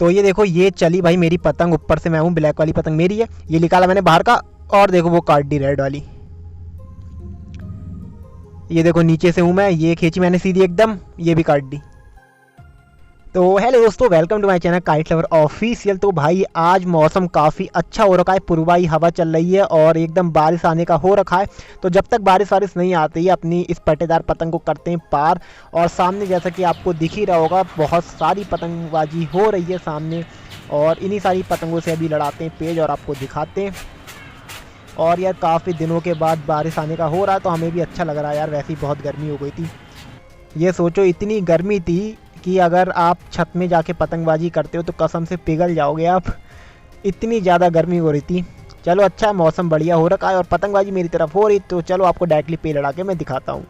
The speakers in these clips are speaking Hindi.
तो ये देखो ये चली भाई मेरी पतंग, ऊपर से मैं हूँ, ब्लैक वाली पतंग मेरी है। ये निकाला मैंने बाहर का और देखो वो काट दी रेड वाली। ये देखो नीचे से हूँ मैं, ये खींची मैंने सीधी एकदम, ये भी काट दी। तो हेलो दोस्तों, welcome to my channel kite lover official. तो भाई आज मौसम काफ़ी अच्छा हो रखा है, पूर्वाई हवा चल रही है और एकदम बारिश आने का हो रखा है। तो जब तक बारिश वारिश नहीं आती है अपनी इस पट्टेदार पतंग को करते हैं पार। और सामने जैसा कि आपको दिख ही रहा होगा बहुत सारी पतंगबाजी हो रही है सामने, और इन्हीं सारी पतंगों से अभी लड़ाते हैं पेज और आपको दिखाते हैं। और यार काफ़ी दिनों के बाद बारिश आने का हो रहा है तो हमें भी अच्छा लग रहा है यार, वैसे ही बहुत गर्मी हो गई थी। ये सोचो इतनी गर्मी थी कि अगर आप छत में जाके पतंगबाजी करते हो तो कसम से पिघल जाओगे आप, इतनी ज़्यादा गर्मी हो रही थी। चलो अच्छा मौसम बढ़िया हो रखा है और पतंगबाजी मेरी तरफ हो रही, तो चलो आपको डायरेक्टली पे लड़ा के मैं दिखाता हूँ।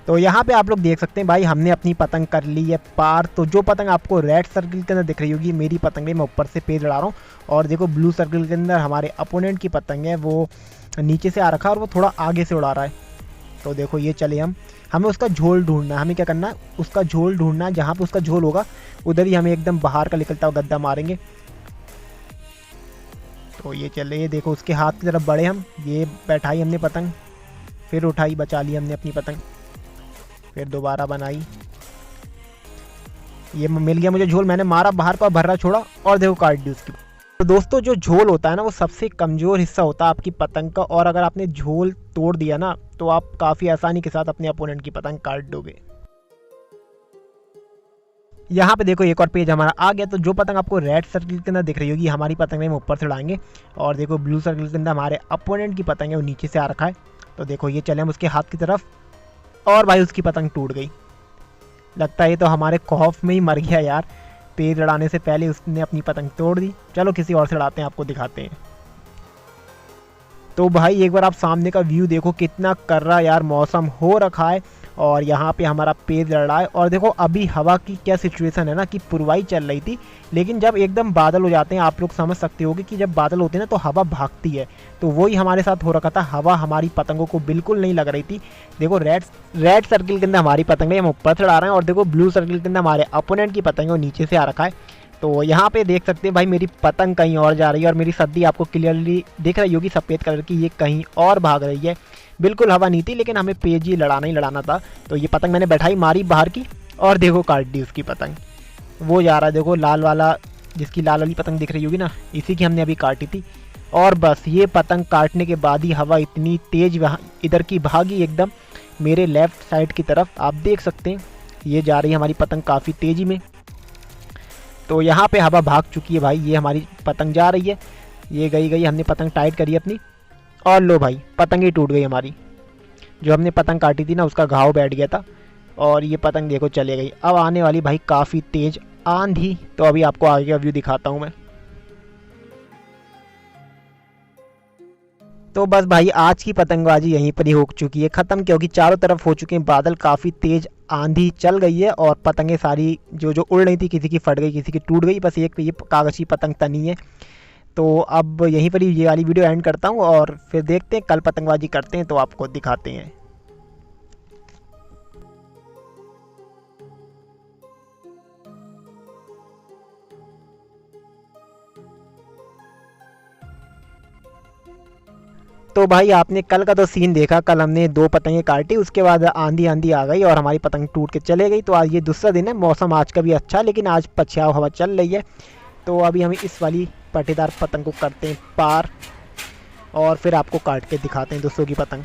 तो यहाँ पे आप लोग देख सकते हैं भाई हमने अपनी पतंग कर ली है पार। तो जो पतंग आपको रेड सर्कल के अंदर दिख रही होगी मेरी पतंग है, मैं ऊपर से पेज लड़ा रहा हूँ। और देखो ब्लू सर्कल के अंदर हमारे अपोनेंट की पतंग है, वो नीचे से आ रखा है और वो थोड़ा आगे से उड़ा रहा है। तो देखो ये चले हमें उसका झोल ढूंढना है। हमें क्या करना है, उसका झोल ढूंढना है, जहाँ पे उसका झोल होगा उधर ही हमें एकदम बाहर का निकलता हुआ गद्दा मारेंगे। तो ये चले, ये देखो उसके हाथ की तरफ बढ़े हम, ये बैठाई हमने पतंग, फिर उठाई, बचा ली हमने अपनी पतंग, फिर दोबारा बनाई, ये मिल गया मुझे झोल, मैंने मारा बाहर का, भर्रा छोड़ा और देखो काट दी उसकी। तो दोस्तों जो झोल होता है ना वो सबसे कमज़ोर हिस्सा होता है आपकी पतंग का, और अगर आपने झोल तोड़ दिया ना तो आप काफ़ी आसानी के साथ अपने अपोनेंट की पतंग काट दोगे। यहाँ पे देखो एक और पेज हमारा आ गया। तो जो पतंग आपको रेड सर्कल के अंदर दिख रही होगी हमारी पतंग में हम ऊपर से उड़ाएंगे, और देखो ब्लू सर्कल के अंदर हमारे अपोनेंट की पतंग है वो नीचे से आ रखा है। तो देखो ये चले हम उसके हाथ की तरफ, और भाई उसकी पतंग टूट गई। लगता है ये तो हमारे खौफ में ही मर गया यार, पेज लड़ाने से पहले उसने अपनी पतंग तोड़ दी। चलो किसी और से लड़ाते हैं, आपको दिखाते हैं। तो भाई एक बार आप सामने का व्यू देखो, कितना कर्रा यार मौसम हो रखा है, और यहाँ पे हमारा पेज लड़ रहा है। और देखो अभी हवा की क्या सिचुएशन है ना कि पूर्वाई चल रही थी, लेकिन जब एकदम बादल हो जाते हैं आप लोग समझ सकते होगे कि जब बादल होते हैं ना तो हवा भागती है। तो वही हमारे साथ हो रखा था, हवा हमारी पतंगों को बिल्कुल नहीं लग रही थी। देखो रेड सर्कल के अंदर हमारी पतंग है हम ऊपर से लड़ा रहे हैं, और देखो ब्लू सर्कल के अंदर हमारे अपोनेंट की पतंग है वो नीचे से आ रखा है। तो यहाँ पे देख सकते हैं भाई मेरी पतंग कहीं और जा रही है, और मेरी सद्दी आपको क्लियरली दिख रही होगी सफ़ेद कलर की, ये कहीं और भाग रही है। बिल्कुल हवा नहीं थी, लेकिन हमें पेज ही लड़ाना ही लड़ाना था। तो ये पतंग मैंने बैठाई, मारी बाहर की, और देखो काट दी उसकी पतंग। वो जा रहा है देखो लाल वाला, जिसकी लाल वाली पतंग दिख रही होगी ना, इसी की हमने अभी काटी थी। और बस ये पतंग काटने के बाद ही हवा इतनी तेज़ इधर की भागी एकदम मेरे लेफ़्ट साइड की तरफ, आप देख सकते हैं ये जा रही है हमारी पतंग काफ़ी तेज़ी में। तो यहाँ पे हवा भाग चुकी है भाई, ये हमारी पतंग जा रही है, ये गई, हमने पतंग टाइट करी अपनी, और लो भाई पतंग ही टूट गई हमारी। जो हमने पतंग काटी थी ना उसका घाव बैठ गया था, और ये पतंग देखो चले गई। अब आने वाली भाई काफ़ी तेज़ आंधी, तो अभी आपको आगे का व्यू दिखाता हूँ मैं। तो बस भाई आज की पतंगबाजी यहीं पर ही हो चुकी है ख़त्म, क्योंकि चारों तरफ हो चुके हैं बादल, काफ़ी तेज़ आंधी चल गई है, और पतंगें सारी जो उड़ रही थी किसी की फट गई, किसी की टूट गई, बस एक ये कागज़ी पतंग तनी है। तो अब यहीं पर ही ये वाली वीडियो एंड करता हूँ, और फिर देखते हैं कल पतंगबाजी करते हैं तो आपको दिखाते हैं। तो भाई आपने कल का तो सीन देखा, कल हमने 2 पतंगें काटी, उसके बाद आंधी आ गई और हमारी पतंग टूट के चले गई। तो आज ये दूसरा दिन है, मौसम आज का भी अच्छा, लेकिन आज पछयाव हवा चल रही है। तो अभी हम इस वाली पट्टेदार पतंग को करते हैं पार, और फिर आपको काट के दिखाते हैं दूसरों की पतंग।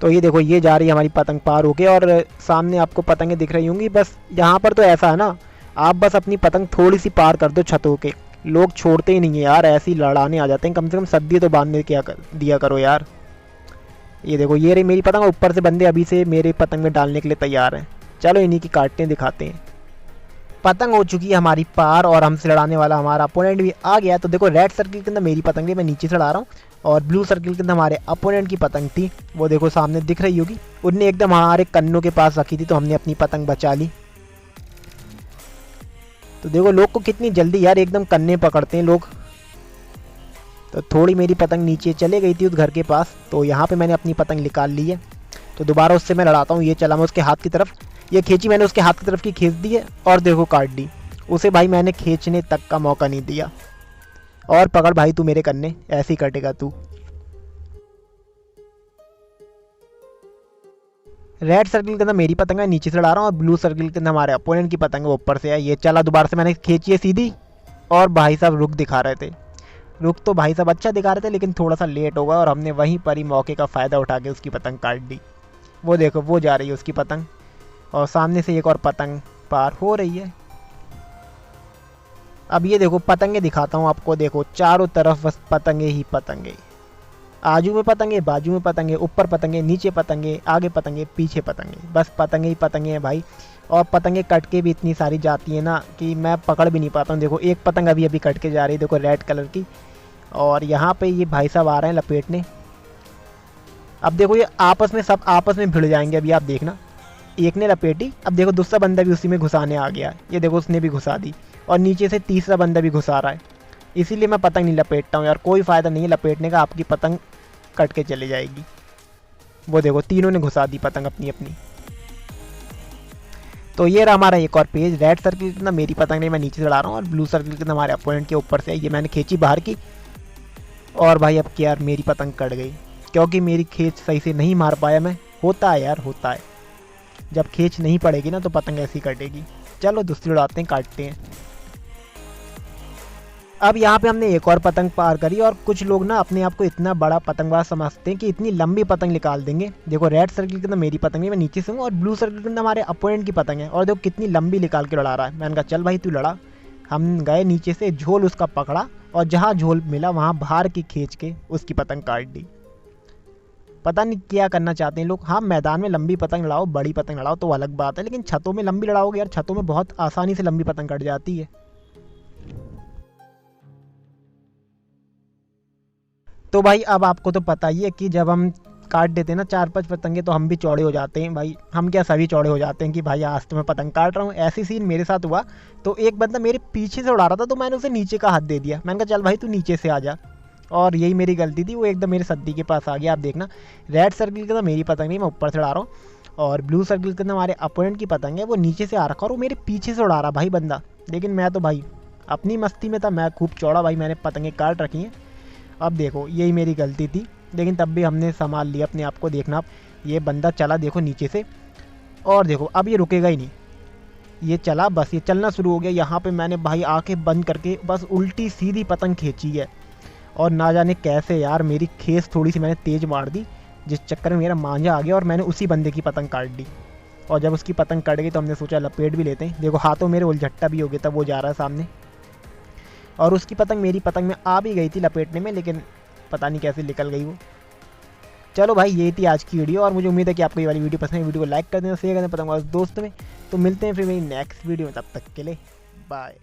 तो ये देखो ये जा रही है हमारी पतंग पार होके, और सामने आपको पतंगें दिख रही होंगी। बस यहाँ पर तो ऐसा है ना, आप बस अपनी पतंग थोड़ी सी पार कर दो छतों के, लोग छोड़ते ही नहीं है यार, ऐसे ही लड़ाने आ जाते हैं। कम से कम सद्दी तो बांधने क्या दिया करो यार। ये देखो ये रही मेरी पतंग, ऊपर से बंदे अभी से मेरे पतंग में डालने के लिए तैयार हैं। चलो इन्हीं की काटते हैं, दिखाते हैं। पतंग हो चुकी है हमारी पार, और हमसे लड़ाने वाला हमारा अपोनेंट भी आ गया। तो देखो रेड सर्कल के अंदर मेरी पतंग है, मैं नीचे से लड़ा रहा हूँ, और ब्लू सर्कल के अंदर हमारे अपोनेंट की पतंग थी, वो देखो सामने दिख रही होगी, उनने एकदम हमारे कन्नों के पास रखी थी, तो हमने अपनी पतंग बचा ली। तो देखो लोग को कितनी जल्दी यार एकदम कन्ने पकड़ते हैं लोग। तो थोड़ी मेरी पतंग नीचे चले गई थी उस घर के पास, तो यहाँ पे मैंने अपनी पतंग निकाल ली है। तो दोबारा उससे मैं लड़ाता हूँ। ये चला मैं उसके हाथ की तरफ, ये खींची मैंने उसके हाथ की तरफ की खींच दी है और देखो काट दी। उसे भाई मैंने खींचने तक का मौका नहीं दिया। और पकड़ भाई तू मेरे कन्ने, ऐसे ही कटेगा तू। रेड सर्किल के अंदर मेरी पतंग है, नीचे से लड़ा रहा हूँ, और ब्लू सर्किल के अंदर हमारे अपोनेंट की पतंग है ऊपर से है। ये चला दोबारा से मैंने खींची है सीधी, और भाई साहब रुक दिखा रहे थे। रुक तो भाई साहब अच्छा दिखा रहे थे, लेकिन थोड़ा सा लेट होगा और हमने वहीं पर ही मौके का फ़ायदा उठा के उसकी पतंग काट दी। वो देखो वो जा रही है उसकी पतंग, और सामने से एक और पतंग पार हो रही है। अब ये देखो पतंगे दिखाता हूँ आपको, देखो चारों तरफ बस पतंगे ही पतंगे, आजू में पतंगे, बाजू में पतंगे, ऊपर पतंगे, नीचे पतंगे, आगे पतंगे, पीछे पतंगे, बस पतंगे ही पतंगे हैं भाई। और पतंगे कट के भी इतनी सारी जाती है ना कि मैं पकड़ भी नहीं पाता हूँ। देखो एक पतंग अभी अभी कट के जा रही है, देखो रेड कलर की, और यहाँ पे ये भाई साहब आ रहे हैं लपेटने। अब देखो ये आपस में सब आपस में भिड़ जाएंगे अभी, आप देखना। एक ने लपेटी, अब देखो दूसरा बंदा भी उसी में घुसाने आ गया, ये देखो उसने भी घुसा दी, और नीचे से तीसरा बंदा भी घुसा रहा है। इसीलिए मैं पतंग नहीं लपेटता हूँ यार, कोई फ़ायदा नहीं है लपेटने का, आपकी पतंग कट के चली जाएगी। वो देखो तीनों ने घुसा दी पतंग अपनी अपनी। तो ये रहा हमारा एक और पेज। रेड सर्किल के अंदर मेरी पतंग नहीं, मैं नीचे से लड़ा रहा हूँ, और ब्लू सर्किल के अंदर हमारे अपोनेंट के ऊपर से ये मैंने खींची बाहर की। और भाई अब क्या यार, मेरी पतंग कट गई क्योंकि मेरी खींच सही से नहीं मार पाया मैं। होता है यार, होता है, जब खींच नहीं पड़ेगी ना तो पतंग ऐसी कटेगी। चलो दूसरी उड़ाते हैं, काटते हैं। अब यहाँ पे हमने एक और पतंग पार करी, और कुछ लोग ना अपने आप को इतना बड़ा पतंगबाज समझते हैं कि इतनी लंबी पतंग निकाल देंगे। देखो रेड सर्किल के अंदर मेरी पतंग है, मैं नीचे से हूँ, और ब्लू सर्किल के अंदर हमारे अपोनेंट की पतंग है, और देखो कितनी लंबी निकाल के लड़ा रहा है। मैंने कहा चल भाई तू लड़ा। हम गए नीचे से, झोल उसका पकड़ा, और जहाँ झोल मिला वहाँ बाहर की खींच के उसकी पतंग काट दी। पता नहीं क्या करना चाहते हैं लोग। हाँ मैदान में लंबी पतंग लड़ाओ, बड़ी पतंग लड़ाओ तो अलग बात है, लेकिन छतों में लंबी लड़ाओगे यार, छतों में बहुत आसानी से लंबी पतंग कट जाती है। तो भाई अब आपको तो पता ही है कि जब हम काट देते हैं ना 4-5 पतंगे तो हम भी चौड़े हो जाते हैं भाई। हम क्या सभी चौड़े हो जाते हैं कि भाई आज तो मैं पतंग काट रहा हूँ। ऐसी सीन मेरे साथ हुआ। तो एक बंदा मेरे पीछे से उड़ा रहा था, तो मैंने उसे नीचे का हाथ दे दिया। मैंने कहा चल भाई तू नीचे से आ जा, और यही मेरी गलती थी। वो एकदम मेरे सद्दी के पास आ गया। आप देखना रेड सर्किल के अंदर मेरी पतंग नहीं, मैं ऊपर से उड़ा रहा हूँ, और ब्लू सर्किल के अंदर हमारे अपोनेंट की पतंग है, वो नीचे से आ रखा और वो मेरे पीछे से उड़ा रहा भाई बंदा। लेकिन मैं तो भाई अपनी मस्ती में था, मैं खूब चौड़ा भाई, मैंने पतंगें काट रखी हैं। अब देखो यही मेरी गलती थी, लेकिन तब भी हमने संभाल लिया अपने आप को। देखना आप, ये बंदा चला देखो नीचे से, और देखो अब ये रुकेगा ही नहीं। ये चला, बस ये चलना शुरू हो गया। यहाँ पे मैंने भाई आंखें बंद करके बस उल्टी सीधी पतंग खींची है, और ना जाने कैसे यार मेरी खेस थोड़ी सी मैंने तेज़ मार दी, जिस चक्कर में मेरा मांझा आ गया और मैंने उसी बंदे की पतंग काट दी। और जब उसकी पतंग कट गई तो हमने सोचा लपेट भी लेते हैं। देखो हाथों मेरे उलझट्टा भी हो गया, तब वो जा रहा है सामने, और उसकी पतंग मेरी पतंग में आ भी गई थी लपेटने में, लेकिन पता नहीं कैसे निकल गई वो। चलो भाई ये थी आज की वीडियो, और मुझे उम्मीद है कि आपको ये वाली वीडियो पसंद है। वीडियो को लाइक कर देना, शेयर कर देना पतंग दोस्तों में। तो मिलते हैं फिर मेरी नेक्स्ट वीडियो में, तब तक के लिए बाय।